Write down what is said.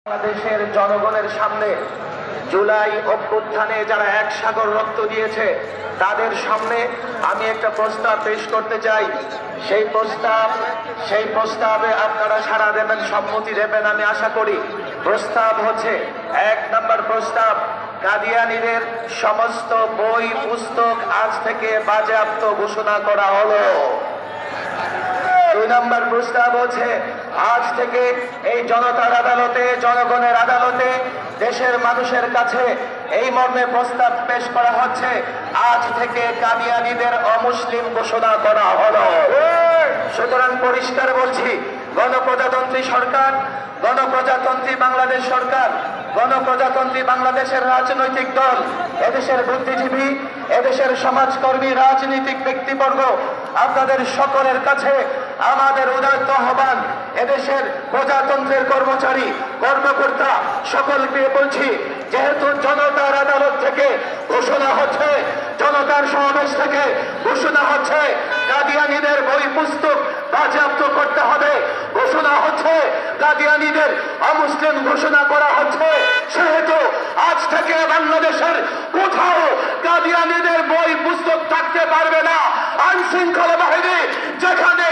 বাংলাদেশের জনগণের সামনে জুলাই অভ্যুত্থানে যারা এক সাগর রক্ত দিয়েছে তাদের সামনে আমি একটা প্রস্তাব পেশ করতে চাই। সেই প্রস্তাবে আপনারা সাড়া দেবেন, সম্মতি দেবেন আমি আশা করি। প্রস্তাব হচ্ছে, 1 নম্বর প্রস্তাব, কাদিয়ানীদের সমস্ত বই পুস্তক আজ থেকে বাজেয়াপ্ত ঘোষণা করা হলো। 2 নম্বর প্রস্তাব হচ্ছে, আজ থেকে এই জনতার আদালতে, জনগণের আদালতে দেশের মানুষের কাছে এই মর্মে প্রস্তাব পেশ করা হচ্ছে, আজ থেকে কাদিয়ানীদের অমুসলিম ঘোষণা করা হলো। সুতরাং পরিষ্কার বলছি, গণপ্রজাতন্ত্রী সরকার, গণপ্রজাতন্ত্রী বাংলাদেশ সরকার, গণপ্রজাতন্ত্রী বাংলাদেশের রাজনৈতিক দল, এদেশের বুদ্ধিজীবী, এদেশের সমাজকর্মী, রাজনৈতিক ব্যক্তিবর্গ, আপনাদের সকলের কাছে আমাদের উদাত্ত আহ্বান। এদেশের প্রজাতন্ত্রের কর্মচারী, কর্মকর্তা সকলকে বলছি, যেহেতু জনতার আদালত থেকে ঘোষণা হচ্ছে, জনতার সমাবেশ থেকে ঘোষণা হচ্ছে কাদিয়ানীদের বই পুস্তক বাজেয়াপ্ত করতে হবে, ঘোষণা হচ্ছে কাদিয়ানীদের অমুসলিম ঘোষণা করা হচ্ছে, সেহেতু আজ থেকে বাংলাদেশের কোথাও কাদিয়ানীদের বই পুস্তক থাকতে পারবে না। আইন শৃঙ্খলা বাহিনী যেখানে